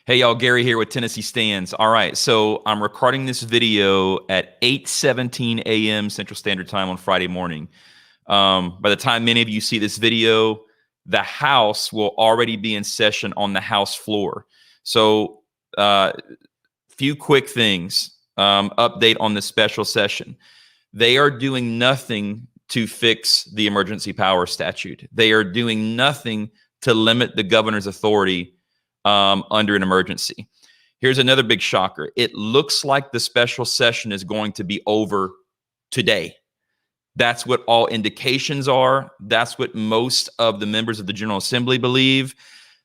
Hey y'all, Gary here with Tennessee Stands. All right, so I'm recording this video at 8:17 a.m. Central Standard Time on Friday morning. By the time many of you see this video, the House will already be in session on the House floor. So, few quick things. Update on the special session. They are doing nothing to fix the emergency power statute. They are doing nothing to limit the governor's authority under an emergency. Here's another big shocker. It looks like the special session is going to be over today. That's what all indications are. That's what most of the members of the General Assembly believe.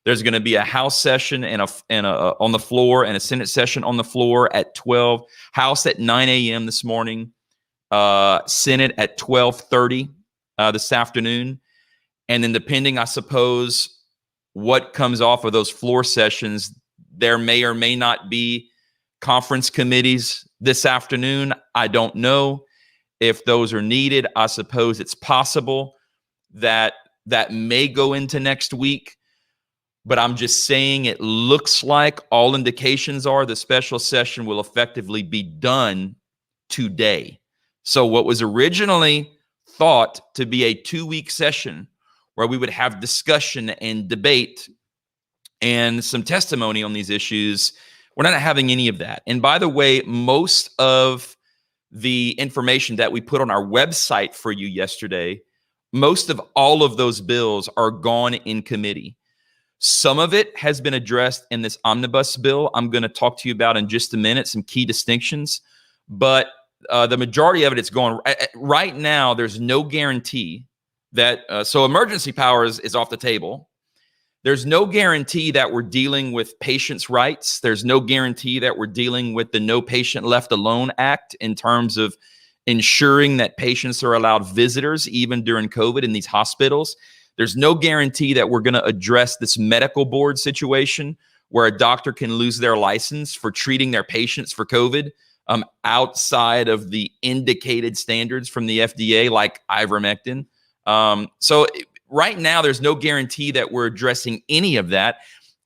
There's going to be a House session and a on the floor and a Senate session on the floor at 12. House at 9 a.m. this morning. Senate at 12:30 this afternoon. And then depending, I suppose, what comes off of those floor sessions, there may or may not be conference committees this afternoon. I don't know if those are needed. I suppose it's possible that that may go into next week. But I'm just saying it looks like all indications are the special session will effectively be done today. So what was originally thought to be a 2-week session where we would have discussion and debate and some testimony on these issues, we're not having any of that. And by the way, most of the information that we put on our website for you yesterday, most of all of those bills are gone in committee. Some of it has been addressed in this omnibus bill. I'm going to talk to you about in just a minute, some key distinctions. But the majority of it, it's gone. Right now, there's no guarantee that, so emergency power is off the table. There's no guarantee that we're dealing with patients' rights. There's no guarantee that we're dealing with the No Patient Left Alone Act in terms of ensuring that patients are allowed visitors even during COVID in these hospitals. There's no guarantee that we're going to address this medical board situation where a doctor can lose their license for treating their patients for COVID outside of the indicated standards from the FDA, like ivermectin. So right now, there's no guarantee that we're addressing any of that,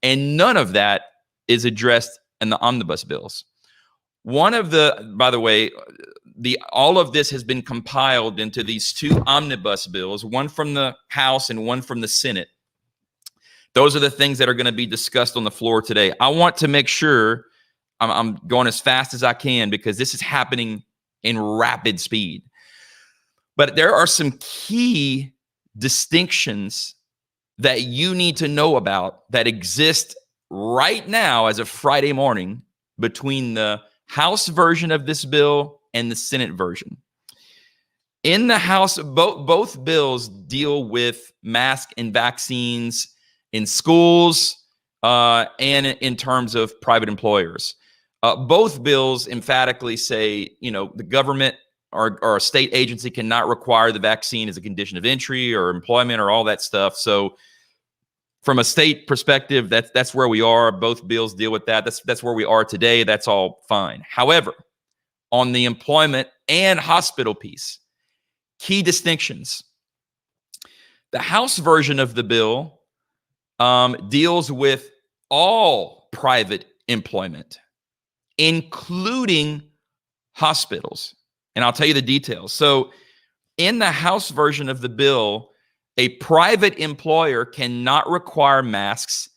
and none of that is addressed in the omnibus bills. One of the, by the way, all of this has been compiled into these two omnibus bills, one from the House and one from the Senate. Those are the things that are going to be discussed on the floor today. I want to make sure I'm going as fast as I can because this is happening in rapid speed. But there are some key distinctions that you need to know about that exist right now as of Friday morning between the House version of this bill and the Senate version. In the House, both bills deal with masks and vaccines in schools and in terms of private employers. Both bills emphatically say, the government or a state agency cannot require the vaccine as a condition of entry or employment or all that stuff. So from a state perspective, that's where we are. Both bills deal with that. That's where we are today. That's all fine. However, on the employment and hospital piece, key distinctions. The House version of the bill deals with all private employment, including hospitals. And I'll tell you the details. So in the House version of the bill, a private employer cannot require masks,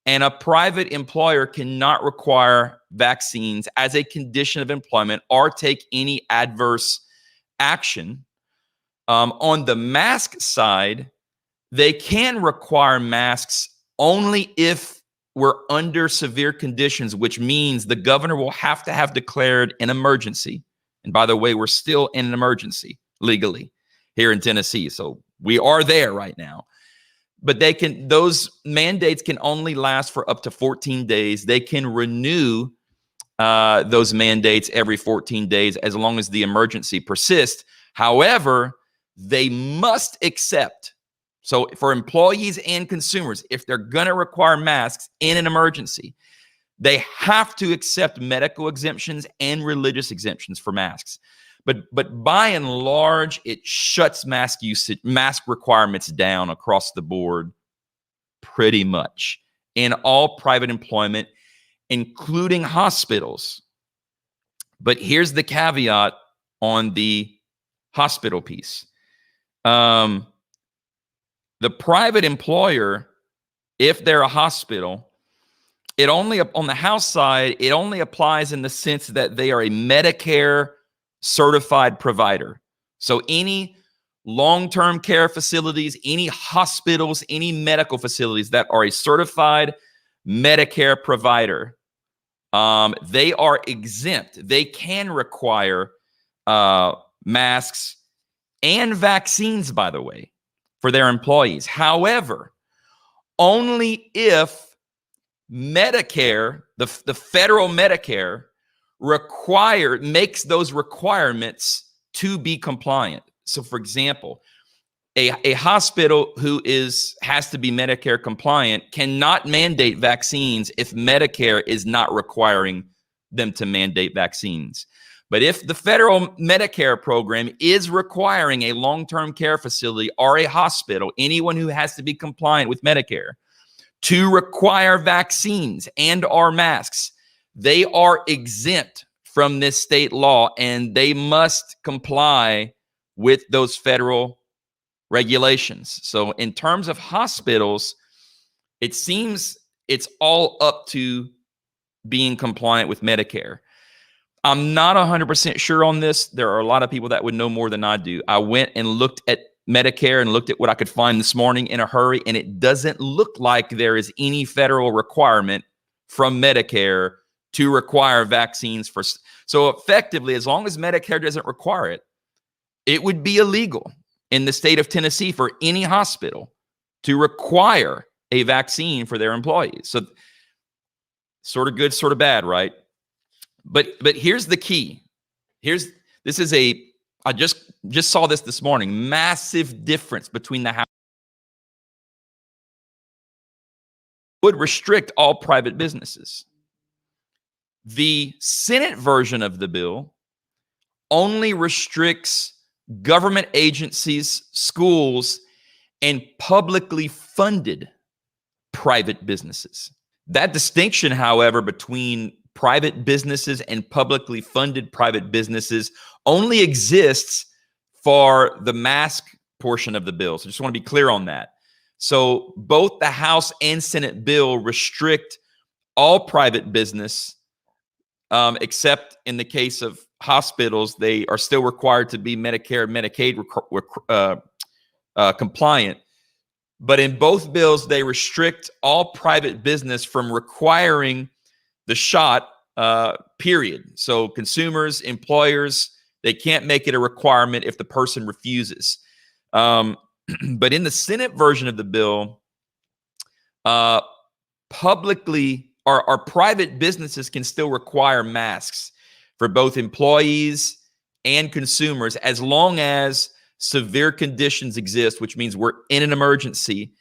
and a private employer cannot require vaccines as a condition of employment or take any adverse action. On the mask side, they can require masks only if we're under severe conditions, which means the governor will have to have declared an emergency. And by the way, we're still in an emergency legally here in Tennessee. So we are there right now. But those mandates can only last for up to 14 days. They can renew those mandates every 14 days as long as the emergency persists. However, they must accept. So for employees and consumers, if they're going to require masks in an emergency, they have to accept medical exemptions and religious exemptions for masks. But by and large, it shuts mask requirements down across the board pretty much in all private employment, including hospitals. But here's the caveat on the hospital piece. The private employer, if they're a hospital, it only, on the House side, it only applies in the sense that they are a Medicare certified provider. So any long-term care facilities, any hospitals, any medical facilities that are a certified Medicare provider, they are exempt. They can require masks and vaccines, by the way, for their employees. However, only if Medicare, the federal Medicare, makes those requirements to be compliant. So, for example, a hospital who has to be Medicare compliant cannot mandate vaccines if Medicare is not requiring them to mandate vaccines. But if the federal Medicare program is requiring a long-term care facility or a hospital, anyone who has to be compliant with Medicare, to require vaccines and or masks, they are exempt from this state law, and they must comply with those federal regulations. So in terms of hospitals, it seems it's all up to being compliant with Medicare. I'm not 100% sure on this. There are a lot of people that would know more than I do. I went and looked at Medicare and looked at what I could find this morning in a hurry, and it doesn't look like there is any federal requirement from Medicare to require vaccines for. So effectively, as long as Medicare doesn't require it, it would be illegal in the state of Tennessee for any hospital to require a vaccine for their employees. So sort of good, sort of bad, right? But here's the key. I just saw this morning. Massive difference between the House would restrict all private businesses. The Senate version of the bill only restricts government agencies, schools, and publicly funded private businesses. That distinction, however, between private businesses and publicly funded private businesses only exists for the mask portion of the bill. So I just want to be clear on that. So both the House and Senate bill restrict all private business, except in the case of hospitals, they are still required to be Medicare and Medicaid compliant. But in both bills, they restrict all private business from requiring the shot, period. So consumers, employers, they can't make it a requirement if the person refuses. But in the Senate version of the bill, publicly or private businesses can still require masks for both employees and consumers as long as severe conditions exist, which means we're in an emergency.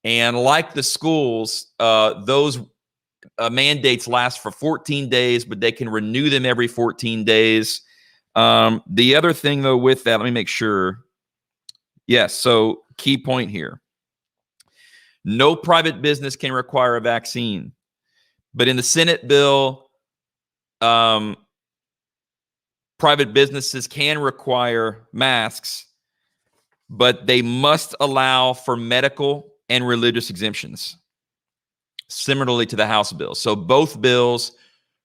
And like the schools, those mandates last for 14 days, but they can renew them every 14 days. The other thing, though, with that, let me make sure. Yes, so key point here. No private business can require a vaccine. But in the Senate bill, private businesses can require masks, but they must allow for medical and religious exemptions, similarly to the House bill. So both bills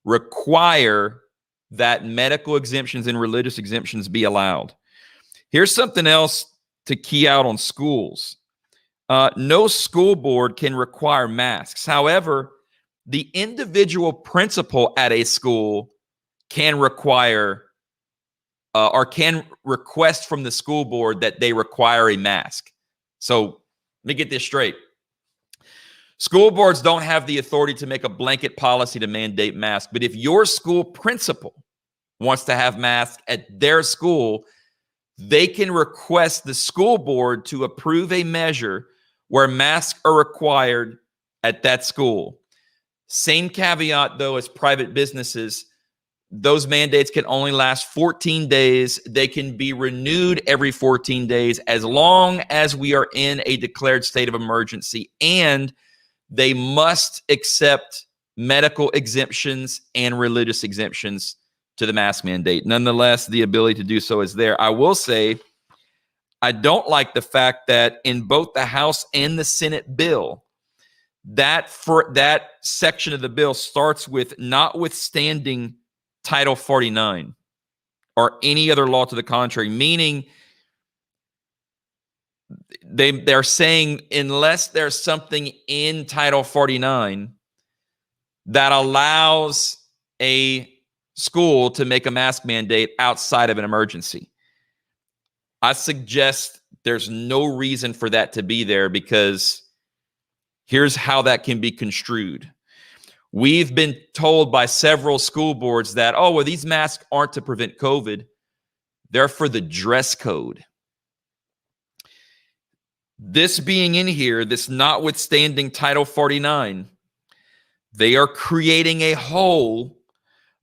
require that medical exemptions and religious exemptions be allowed. Here's something else to key out on schools. No school board can require masks. However, the individual principal at a school can require or can request from the school board that they require a mask. So let me get this straight. School boards don't have the authority to make a blanket policy to mandate masks, but if your school principal wants to have masks at their school, they can request the school board to approve a measure where masks are required at that school. Same caveat, though, as private businesses. Those mandates can only last 14 days. They can be renewed every 14 days as long as we are in a declared state of emergency, and they must accept medical exemptions and religious exemptions to the mask mandate. Nonetheless, the ability to do so is there. I will say, I don't like the fact that in both the House and the Senate bill, that section of the bill starts with notwithstanding Title 49 or any other law to the contrary, meaning they're saying unless there's something in Title 49 that allows a school to make a mask mandate outside of an emergency. I suggest there's no reason for that to be there, because here's how that can be construed. We've been told by several school boards that, oh, well, these masks aren't to prevent COVID. They're for the dress code. This being in here, this notwithstanding Title 49, they are creating a hole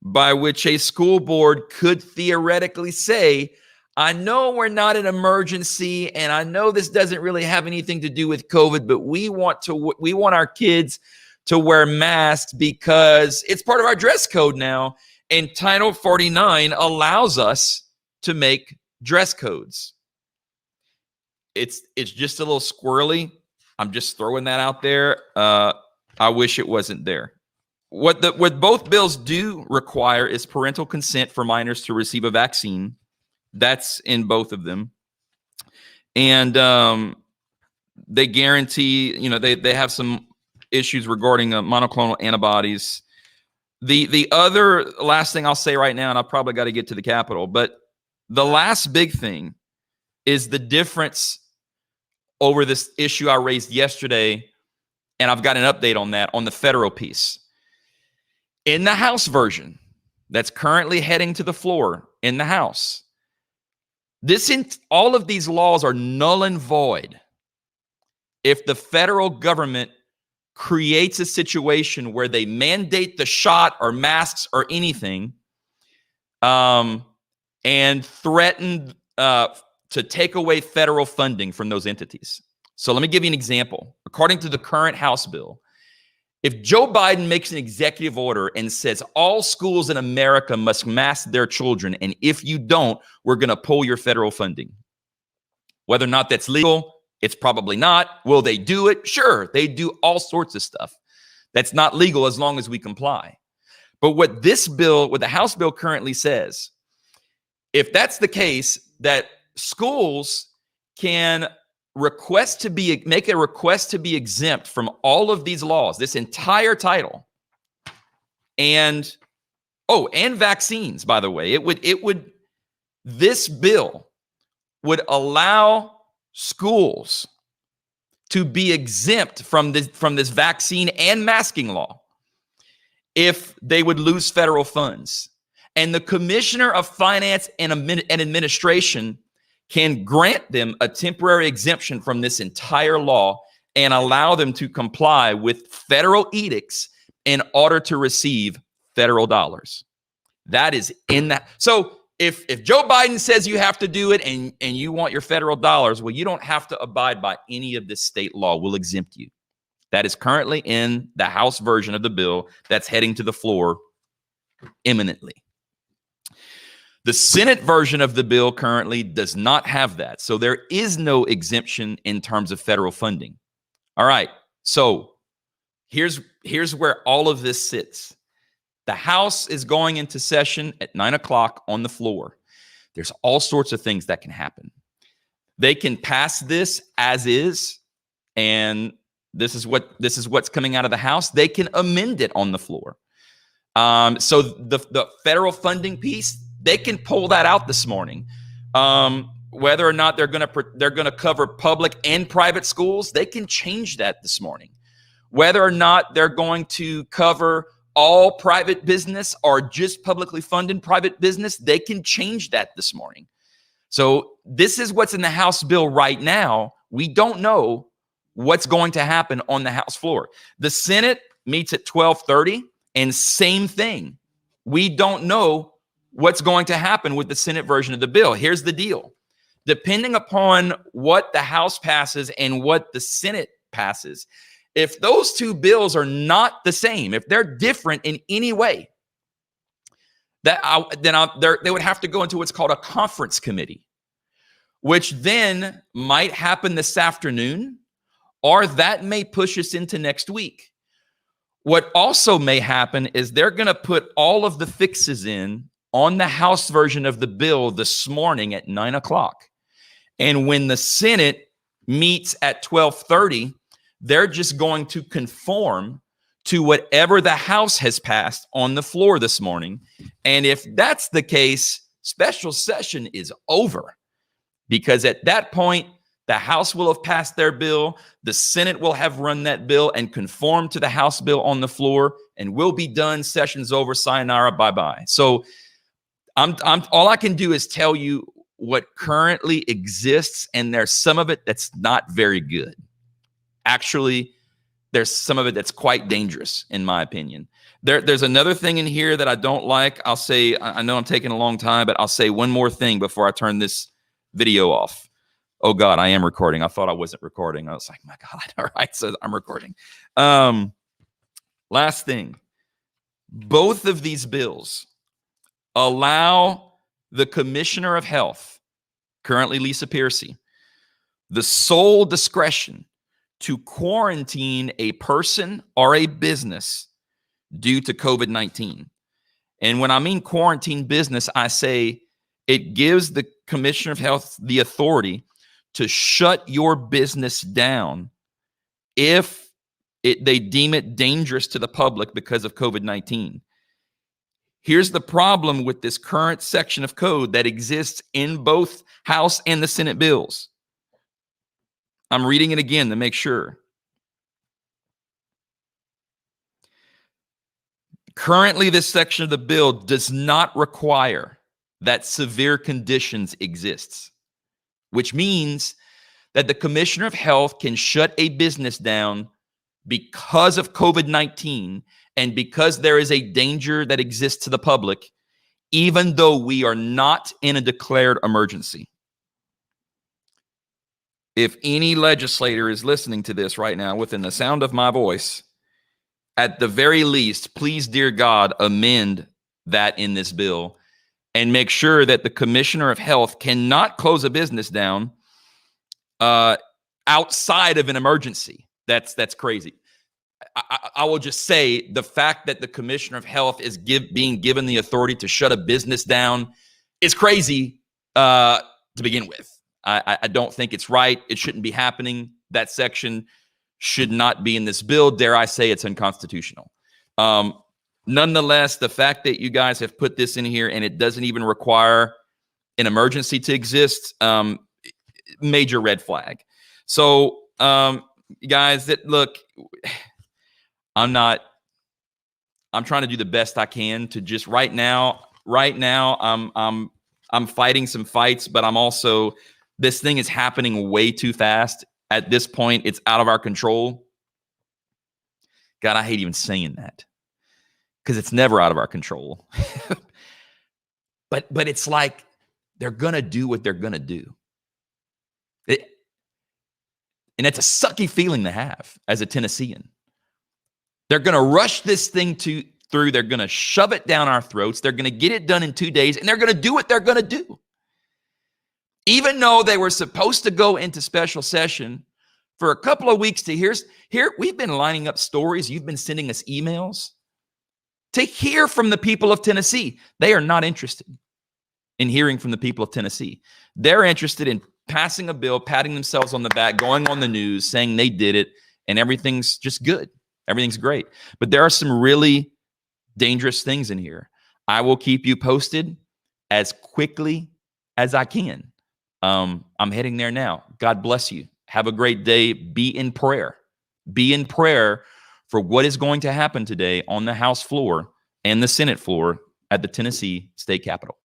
by which a school board could theoretically say, I know we're not an emergency, and I know this doesn't really have anything to do with COVID, but we want our kids to wear masks because it's part of our dress code now. And Title 49 allows us to make dress codes. It's just a little squirrely. I'm just throwing that out there. I wish it wasn't there. What both bills do require is parental consent for minors to receive a vaccine. That's in both of them. And they guarantee, they have some issues regarding monoclonal antibodies. The other last thing I'll say right now, and I've probably got to get to the Capitol, but the last big thing is the difference over this issue I raised yesterday, and I've got an update on that, on the federal piece. In the House version that's currently heading to the floor in the House, all of these laws are null and void if the federal government creates a situation where they mandate the shot or masks or anything, and threaten to take away federal funding from those entities. So let me give you an example. According to the current House bill, if Joe Biden makes an executive order and says all schools in America must mask their children, and if you don't, we're going to pull your federal funding. Whether or not that's legal, it's probably not. Will they do it? Sure, they do all sorts of stuff that's not legal as long as we comply. But what the House bill currently says, if that's the case, that schools can make a request to be exempt from all of these laws, this entire title, and vaccines, by the way. This bill would allow schools to be exempt from this vaccine and masking law if they would lose federal funds. And the Commissioner of Finance and Administration can grant them a temporary exemption from this entire law and allow them to comply with federal edicts in order to receive federal dollars. That is in that. So if Joe Biden says you have to do it and you want your federal dollars, well, you don't have to abide by any of this state law. We'll exempt you. That is currently in the House version of the bill that's heading to the floor imminently. The Senate version of the bill currently does not have that. So there is no exemption in terms of federal funding. All right. So here's where all of this sits. The House is going into session at 9 o'clock on the floor. There's all sorts of things that can happen. They can pass this as is, and this is what's coming out of the House. They can amend it on the floor. So the federal funding piece, they can pull that out this morning. Whether or not they're going to cover public and private schools, they can change that this morning. Whether or not they're going to cover all private business or just publicly funded private business, they can change that this morning. So this is what's in the House bill right now. We don't know what's going to happen on the House floor. The Senate meets at 12:30, and same thing. We don't know what's going to happen with the Senate version of the bill. Here's the deal. Depending upon what the House passes and what the Senate passes, if those two bills are not the same, if they're different in any way, they would have to go into what's called a conference committee, which then might happen this afternoon, or that may push us into next week. What also may happen is they're going to put all of the fixes in on the House version of the bill this morning at 9 o'clock. And when the Senate meets at 12:30, they're just going to conform to whatever the House has passed on the floor this morning. And if that's the case, special session is over, because at that point, the House will have passed their bill, the Senate will have run that bill and conformed to the House bill on the floor, and we'll be done. Session's over. Sayonara. Bye-bye. So I'm all I can do is tell you what currently exists, and there's some of it that's not very good. Actually, there's some of it that's quite dangerous, in my opinion. There's another thing in here that I don't like. I'll say, I know I'm taking a long time, but I'll say one more thing before I turn this video off. Oh God, I am recording. I thought I wasn't recording. I was like, my God. All right, so I'm recording. Last thing. Both of these bills allow the Commissioner of Health, currently Lisa Piercy, the sole discretion to quarantine a person or a business due to COVID-19. And when I mean quarantine business, I say it gives the Commissioner of Health the authority to shut your business down if they deem it dangerous to the public because of COVID-19. Here's the problem with this current section of code that exists in both House and the Senate bills. I'm reading it again to make sure. Currently, this section of the bill does not require that severe conditions exists, which means that the Commissioner of Health can shut a business down because of COVID-19 and because there is a danger that exists to the public, even though we are not in a declared emergency. If any legislator is listening to this right now within the sound of my voice, at the very least, please, dear God, amend that in this bill and make sure that the Commissioner of Health cannot close a business down outside of an emergency. That's crazy. I will just say the fact that the Commissioner of Health is being given the authority to shut a business down is crazy to begin with. I don't think it's right. It shouldn't be happening. That section should not be in this bill. Dare I say it's unconstitutional. Nonetheless, the fact that you guys have put this in here and it doesn't even require an emergency to exist, major red flag. So, guys, look, I'm trying to do the best I can to just right now, I'm fighting some fights, but I'm also, this thing is happening way too fast. At this point, it's out of our control. God, I hate even saying that because it's never out of our control. But it's like they're going to do what they're going to do. And it's a sucky feeling to have as a Tennessean. They're going to rush this thing through. They're going to shove it down our throats. They're going to get it done in 2 days, and they're going to do what they're going to do. Even though they were supposed to go into special session for a couple of weeks to here, we've been lining up stories. You've been sending us emails to hear from the people of Tennessee. They are not interested in hearing from the people of Tennessee. They're interested in passing a bill, patting themselves on the back, going on the news, saying they did it, and everything's just good. Everything's great. But there are some really dangerous things in here. I will keep you posted as quickly as I can. I'm heading there now. God bless you. Have a great day. Be in prayer. Be in prayer for what is going to happen today on the House floor and the Senate floor at the Tennessee State Capitol.